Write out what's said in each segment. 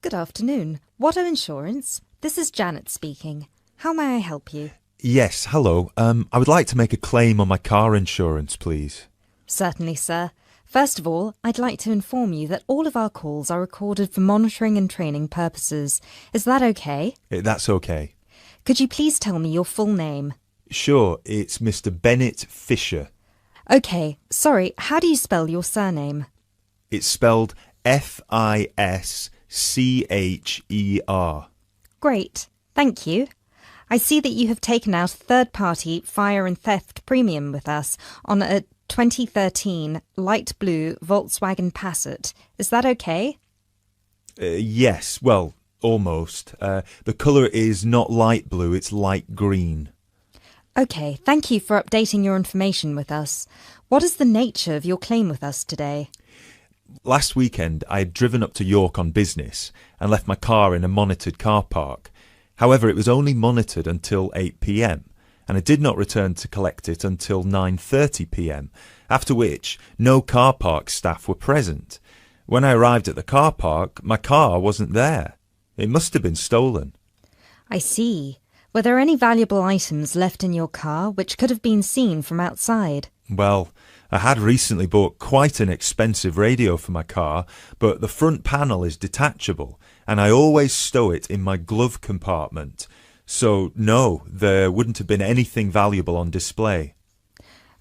Good afternoon. Watto Insurance. This is Janet speaking. How may I help you? Yes, hello. I would like to make a claim on my car insurance, please. Certainly, sir. First of all, I'd like to inform you that all of our calls are recorded for monitoring and training purposes. Is that okay? That's okay. Could you please tell me your full name? Sure, it's Mr. Bennett Fisher. Okay, sorry, how do you spell your surname? It's spelled Fischer. Great, thank you. I see that you have taken out a third-party fire and theft premium with us on a 2013 light blue Volkswagen Passat. Is that okay? Yes, well, almost. The colour is not light blue, it's light green. Okay, thank you for updating your information with us. What is the nature of your claim with us today? Last weekend, I had driven up to York on business and left my car in a monitored car park. However, it was only monitored until 8 p.m, and I did not return to collect it until 9:30 p.m, after which no car park staff were present. When I arrived at the car park, my car wasn't there. It must have been stolen. I see. Were there any valuable items left in your car which could have been seen from outside? Well, I had recently bought quite an expensive radio for my car, but the front panel is detachable, and I always stow it in my glove compartment. So, no, there wouldn't have been anything valuable on display.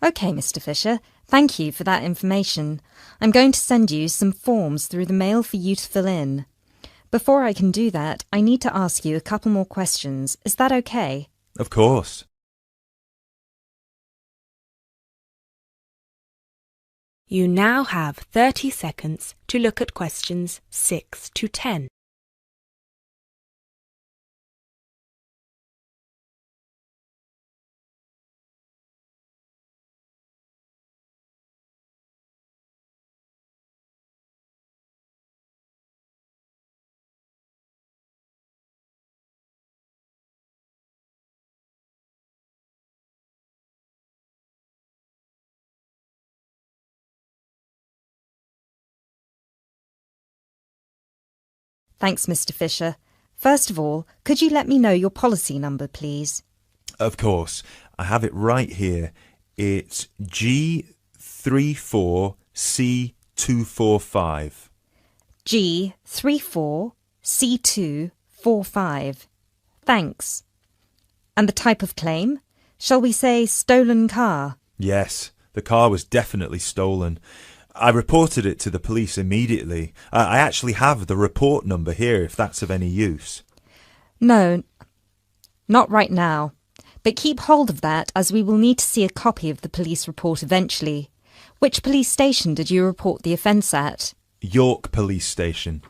Okay, Mr. Fisher. Thank you for that information. I'm going to send you some forms through the mail for you to fill in. Before I can do that, I need to ask you a couple more questions. Is that okay? Of course. You now have 30 seconds to look at questions 6 to 10. Thanks, Mr. Fisher. First of all, could you let me know your policy number, please? Of course. I have it right here. It's G34C245. G34C245. Thanks. And the type of claim? Shall we say stolen car? Yes, the car was definitely stolen. I reported it to the police immediately. I actually have the report number here if that's of any use. No, not right now. But keep hold of that as we will need to see a copy of the police report eventually. Which police station did you report the offence at? York Police Station.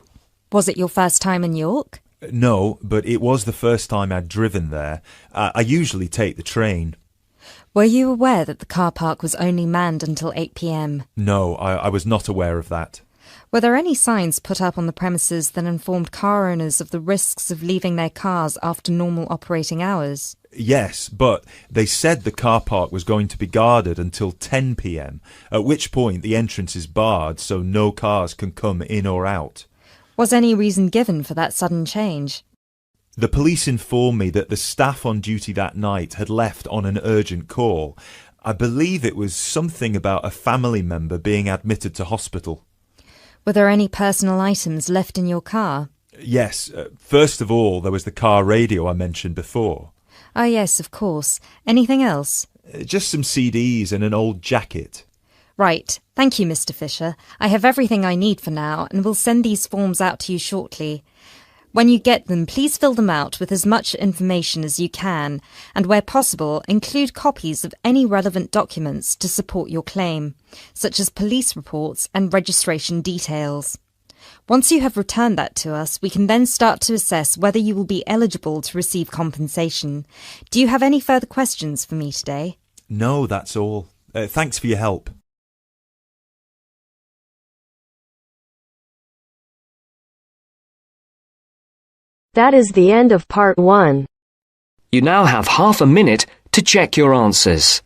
Was it your first time in York? No, but it was the first time I'd driven there. I usually take the train. Were you aware that the car park was only manned until 8 p.m? No, I was not aware of that. Were there any signs put up on the premises that informed car owners of the risks of leaving their cars after normal operating hours? Yes, but they said the car park was going to be guarded until 10 p.m, at which point the entrance is barred so no cars can come in or out. Was any reason given for that sudden change? The police informed me that the staff on duty that night had left on an urgent call. I believe it was something about a family member being admitted to hospital. Were there any personal items left in your car? Yes, first of all, there was the car radio I mentioned before. Ah, yes, of course. Anything else? Just some CDs and an old jacket. Right. Thank you, Mr. Fisher. I have everything I need for now and will send these forms out to you shortly. When you get them, please fill them out with as much information as you can, and where possible, include copies of any relevant documents to support your claim, such as police reports and registration details. Once you have returned that to us, we can then start to assess whether you will be eligible to receive compensation. Do you have any further questions for me today? No, that's all. Thanks for your help. That is the end of part 1. You now have half a minute to check your answers.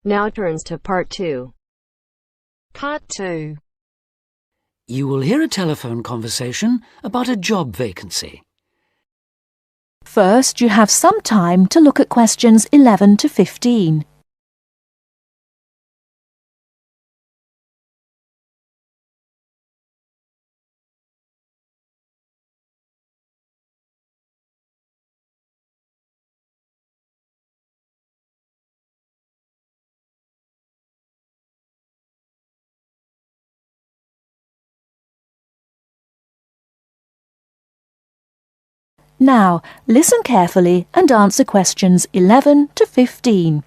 Now turns to part 2. Part 2. You will hear a telephone conversation about a job vacancy. First, you have some time to look at questions 11 to 15. Now, listen carefully and answer questions 11 to 15.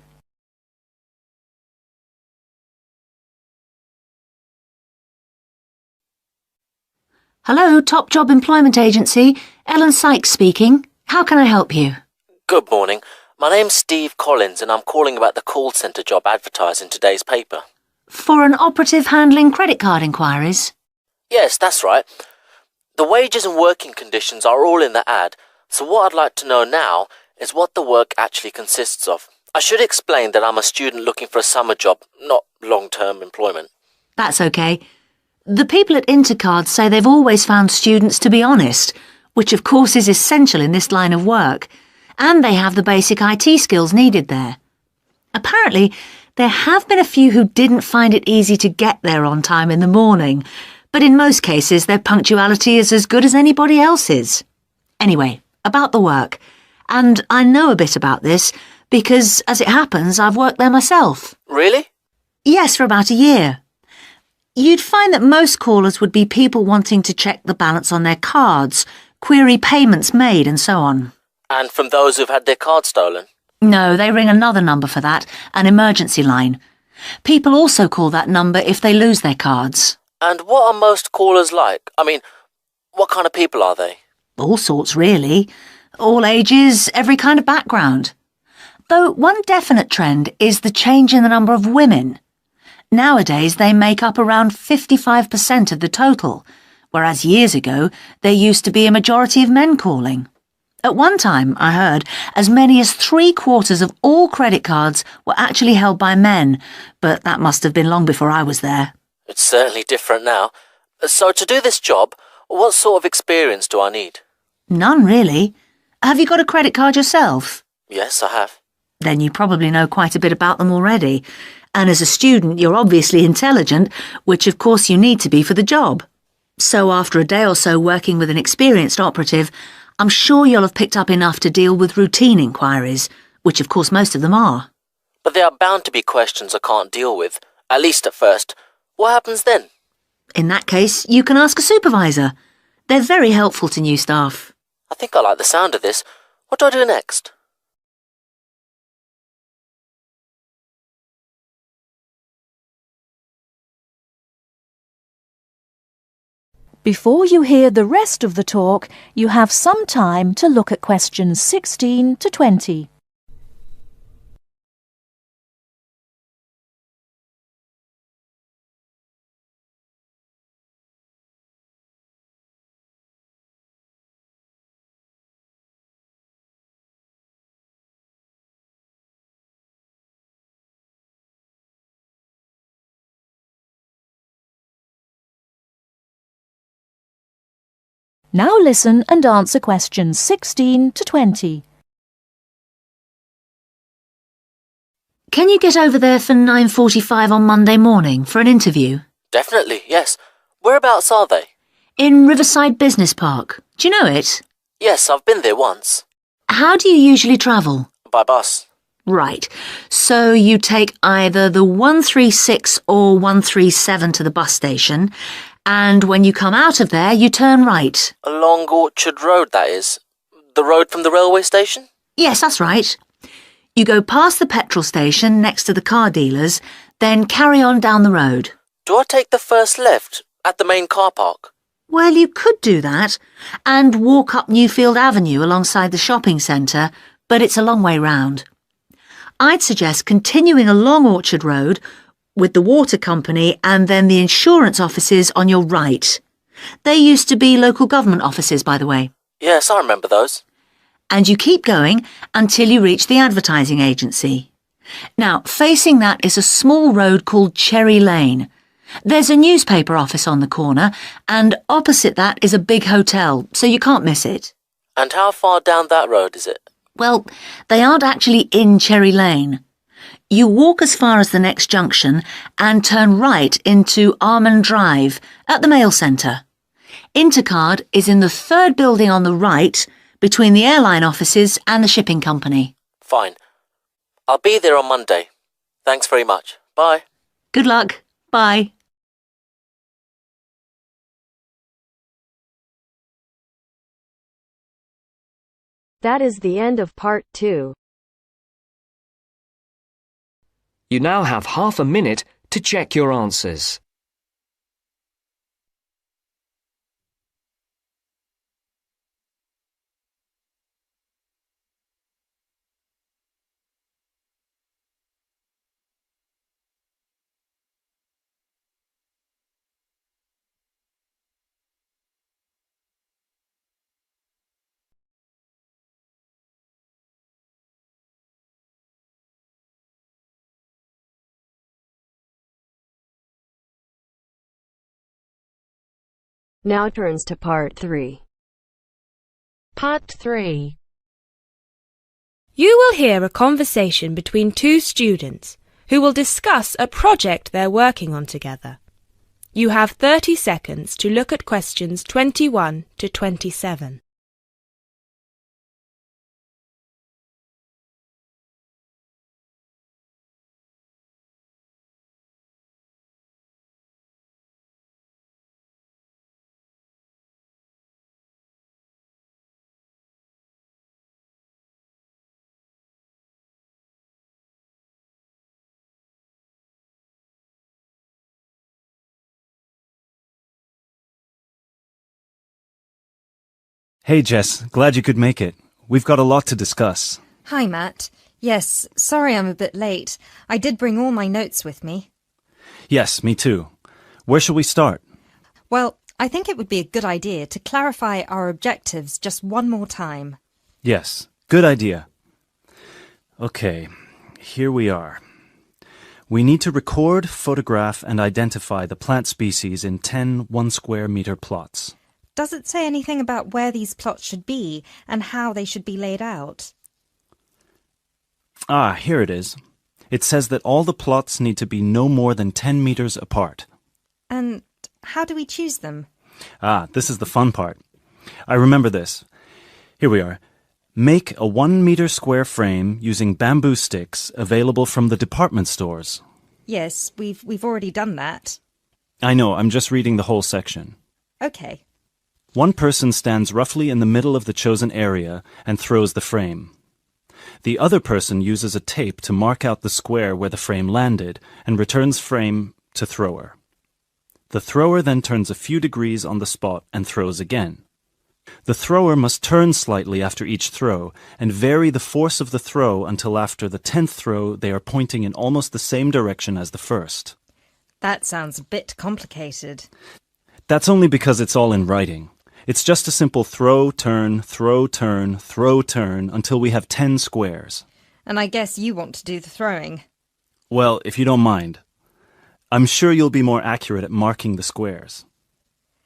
Hello, Top Job Employment Agency. Ellen Sykes speaking. How can I help you? Good morning. My name's Steve Collins and I'm calling about the call centre job advertised in today's paper. For an operative handling credit card inquiries? Yes, that's right. The wages and working conditions are all in the ad, so what I'd like to know now is what the work actually consists of. I should explain that I'm a student looking for a summer job, not long-term employment. That's okay. The people at Intercard say they've always found students to be honest, which of course is essential in this line of work, and they have the basic IT skills needed there. Apparently, there have been a few who didn't find it easy to get there on time in the morning, but in most cases their punctuality is as good as anybody else's. Anyway, about the work. And I know a bit about this because, as it happens, I've worked there myself. Really? Yes, for about a year. You'd find that most callers would be people wanting to check the balance on their cards, query payments made and so on. And from those who've had their card stolen? No, they ring another number for that, an emergency line. People also call that number if they lose their cards. And what are most callers like? I mean, what kind of people are they? All sorts, really. All ages, every kind of background. Though one definite trend is the change in the number of women. Nowadays, they make up around 55% of the total, whereas years ago, there used to be a majority of men calling. At one time, I heard, as many as 3/4 of all credit cards were actually held by men, but that must have been long before I was there. It's certainly different now. So to do this job, what sort of experience do I need? None, really. Have you got a credit card yourself? Yes, I have. Then you probably know quite a bit about them already. And as a student, you're obviously intelligent, which of course you need to be for the job. So after a day or so working with an experienced operative, I'm sure you'll have picked up enough to deal with routine inquiries, which of course most of them are. But there are bound to be questions I can't deal with, at least at first. What happens then? In that case, you can ask a supervisor. They're very helpful to new staff. I think I like the sound of this. What do I do next? Before you hear the rest of the talk, you have some time to look at questions 16 to 20. Now listen and answer questions 16 to 20. Can you get over there for 9:45 on Monday morning for an interview? Definitely, yes. Whereabouts are they? In Riverside Business Park. Do you know it? Yes, I've been there once. How do you usually travel? By bus. Right. So you take either the 136 or 137 to the bus station, and when you come out of there, you turn right. Along Orchard Road, that is. The road from the railway station? Yes, that's right. You go past the petrol station next to the car dealers, then carry on down the road. Do I take the first left at the main car park? Well, you could do that, and walk up Newfield Avenue alongside the shopping centre, but it's a long way round. I'd suggest continuing along Orchard Road, with the water company and then the insurance offices on your right. They used to be local government offices, by the way. Yes, I remember those. And you keep going until you reach the advertising agency. Now, facing that is a small road called Cherry Lane. There's a newspaper office on the corner, and opposite that is a big hotel, so you can't miss it. And how far down that road is it? Well, they aren't actually in Cherry Lane. You walk as far as the next junction and turn right into Armand Drive at the mail centre. Intercard is in the third building on the right, between the airline offices and the shipping company. Fine. I'll be there on Monday. Thanks very much. Bye. Good luck. Bye. That is the end of part 2. You now have half a minute to check your answers. Now turns to part 3. Part 3. You will hear a conversation between two students who will discuss a project they're working on together. You have 30 seconds to look at questions 21 to 27. Hey Jess, glad you could make it. We've got a lot to discuss. Hi, Matt. Yes, sorry I'm a bit late. I did bring all my notes with me. Yes, me too. Where shall we start? Well, I think it would be a good idea to clarify our objectives just one more time. Yes, good idea. Okay, here we are. We need to record, photograph, and identify the plant species in 10 1-square-meter plots. Does it say anything about where these plots should be and how they should be laid out? Ah, here it is. It says that all the plots need to be no more than 10 meters apart. And how do we choose them? Ah, this is the fun part. I remember this. Here we are. Make a 1-meter square frame using bamboo sticks available from the department stores. Yes, we've already done that. I know, I'm just reading the whole section. Okay. One person stands roughly in the middle of the chosen area and throws the frame. The other person uses a tape to mark out the square where the frame landed and returns frame to thrower. The thrower then turns a few degrees on the spot and throws again. The thrower must turn slightly after each throw and vary the force of the throw until after the 10th throw they are pointing in almost the same direction as the first. That sounds a bit complicated. That's only because it's all in writing. It's just a simple throw, turn, throw, turn, throw, turn until we have 10 squares. And I guess you want to do the throwing. Well, if you don't mind. I'm sure you'll be more accurate at marking the squares.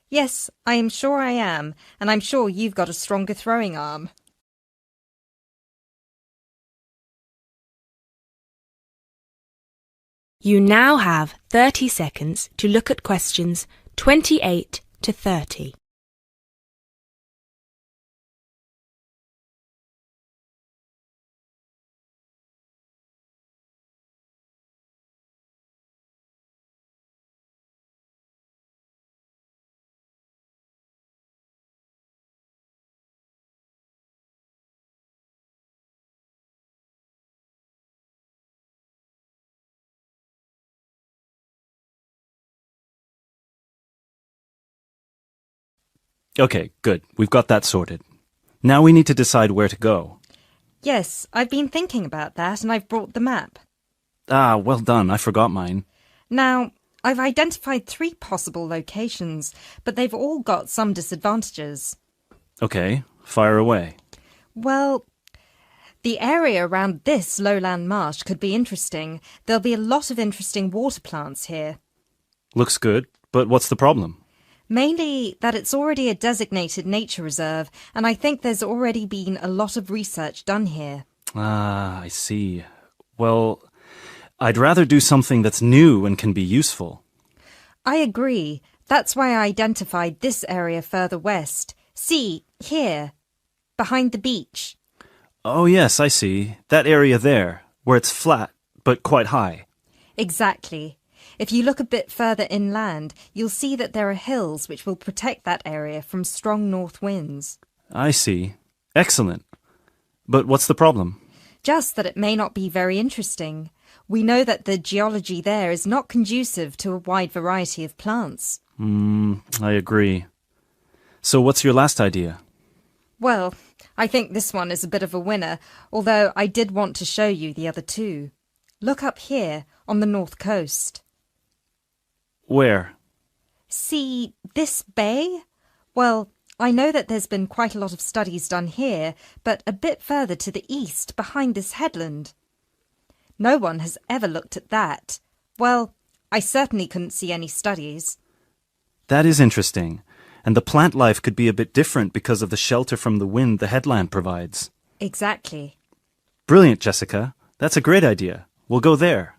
Yes, I am sure I am, and I'm sure you've got a stronger throwing arm. You now have 30 seconds to look at questions 28 to 30. Okay, good. We've got that sorted. Now we need to decide where to go. Yes, I've been thinking about that and I've brought the map. Ah, well done. I forgot mine. Now, I've identified 3 possible locations, but they've all got some disadvantages. Okay, fire away. Well, The area around this lowland marsh could be interesting. There'll be a lot of interesting water plants here. Looks good, but what's the problem? Mainly that it's already a designated nature reserve, and I think there's already been a lot of research done here. Ah, I see. Well, I'd rather do something that's new and can be useful. I agree. That's why I identified this area further west. See, here, behind the beach. Oh yes, I see. That area there, where it's flat, but quite high. Exactly. If you look a bit further inland, you'll see that there are hills which will protect that area from strong north winds. I see. Excellent. But what's the problem? Just that it may not be very interesting. We know that the geology there is not conducive to a wide variety of plants. I agree. So what's your last idea? Well, I think this one is a bit of a winner, although I did want to show you the other two. Look up here, on the north coast. Where? See this bay? Well, I know that there's been quite a lot of studies done here, but a bit further to the east, behind this headland. No one has ever looked at that. Well, I certainly couldn't see any studies. That is interesting. And the plant life could be a bit different because of the shelter from the wind the headland provides. Exactly. Brilliant, Jessica. That's a great idea. We'll go there.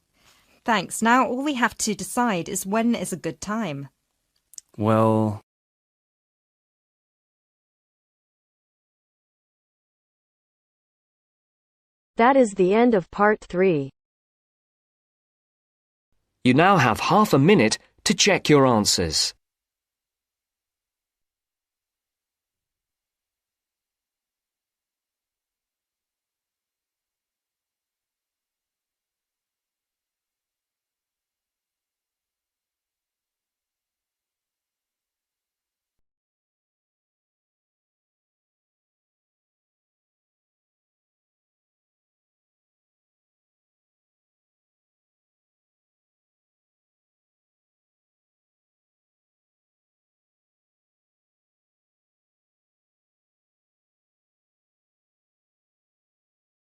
Thanks. Now all we have to decide is when is a good time. Well... That is the end of part 3. You now have half a minute to check your answers.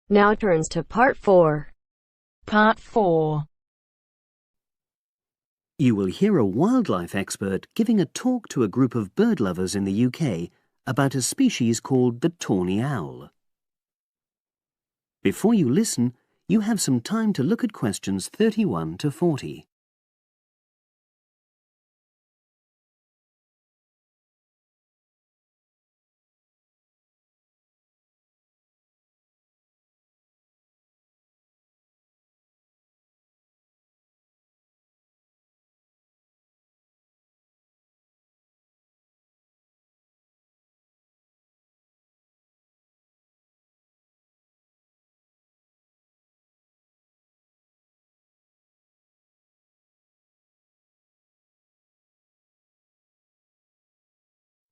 Now turns to part 4. Part 4. You will hear a wildlife expert giving a talk to a group of bird lovers in the UK about a species called the tawny owl. Before you listen, you have some time to look at questions 31 to 40.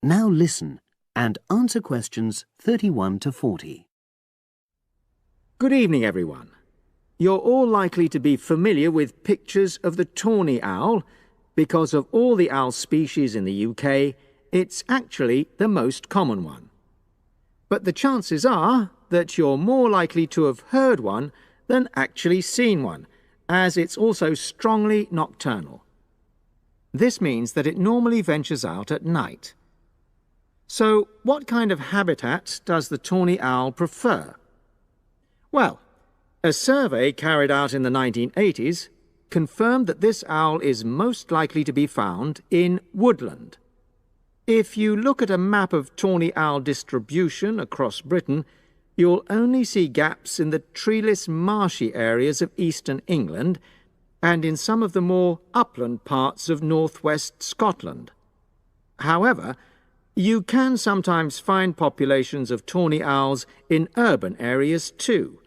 Now listen and answer questions 31 to 40. Good evening, everyone. You're all likely to be familiar with pictures of the tawny owl. Because of all the owl species in the UK, it's actually the most common one. But the chances are that you're more likely to have heard one than actually seen one, as it's also strongly nocturnal. This means that it normally ventures out at night. So, what kind of habitat does the tawny owl prefer? Well, a survey carried out in the 1980s confirmed that this owl is most likely to be found in woodland. If you look at a map of tawny owl distribution across Britain, you'll only see gaps in the treeless marshy areas of eastern England and in some of the more upland parts of northwest Scotland. However, you can sometimes find populations of tawny owls in urban areas too,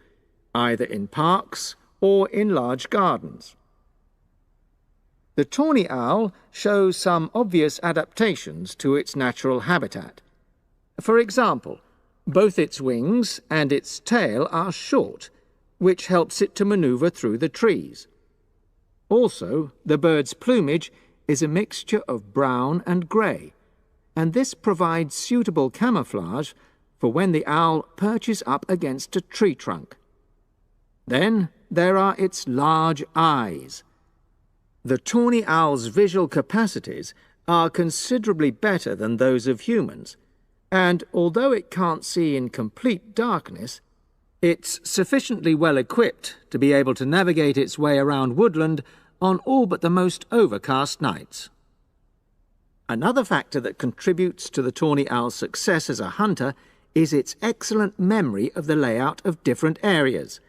either in parks or in large gardens. The tawny owl shows some obvious adaptations to its natural habitat. For example, both its wings and its tail are short, which helps it to maneuver through the trees. Also, the bird's plumage is a mixture of brown and grey, and this provides suitable camouflage for when the owl perches up against a tree trunk. Then there are its large eyes. The tawny owl's visual capacities are considerably better than those of humans, and although it can't see in complete darkness, it's sufficiently well equipped to be able to navigate its way around woodland on all but the most overcast nights. Another factor that contributes to the tawny owl's success as a hunter is its excellent memory of the layout of different areas.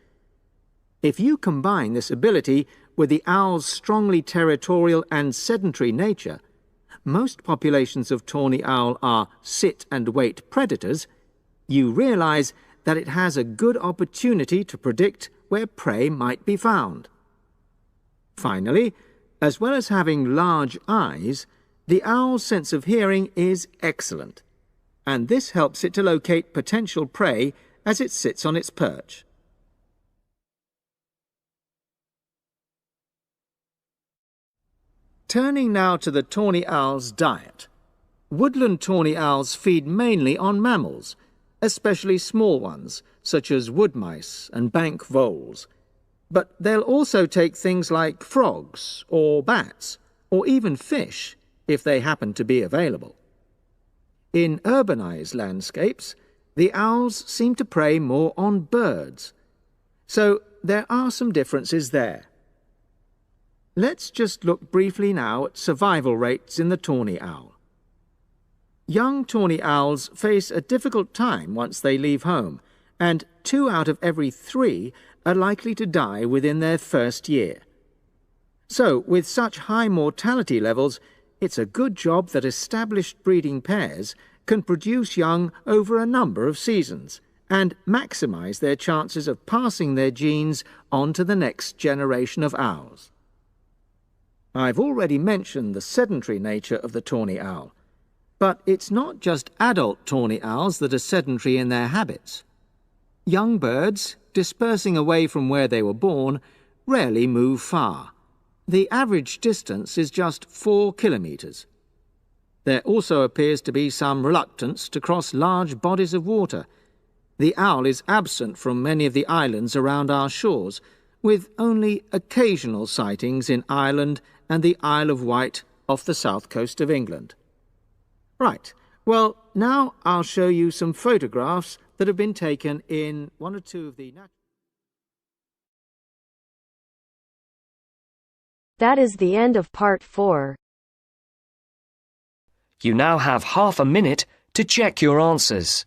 If you combine this ability with the owl's strongly territorial and sedentary nature, most populations of tawny owl are sit-and-wait predators, you realize that it has a good opportunity to predict where prey might be found. Finally, as well as having large eyes, the owl's sense of hearing is excellent, and this helps it to locate potential prey as it sits on its perch. Turning now to the tawny owl's diet. Woodland tawny owls feed mainly on mammals, especially small ones, such as wood mice and bank voles. But they'll also take things like frogs or bats, or even fish, if they happen to be available. In urbanized landscapes, the owls seem to prey more on birds. So there are some differences there. Let's just look briefly now at survival rates in the tawny owl. Young tawny owls face a difficult time once they leave home, and 2 out of every 3 are likely to die within their first year. So, with such high mortality levels, it's a good job that established breeding pairs can produce young over a number of seasons and maximize their chances of passing their genes on to the next generation of owls. I've already mentioned the sedentary nature of the tawny owl, but it's not just adult tawny owls that are sedentary in their habits. Young birds, dispersing away from where they were born, rarely move far. The average distance is just 4 kilometres. There also appears to be some reluctance to cross large bodies of water. The owl is absent from many of the islands around our shores, with only occasional sightings in Ireland and the Isle of Wight off the south coast of England. Right, well, now I'll show you some photographs that have been taken in one or two of the... That is the end of part 4. You now have half a minute to check your answers.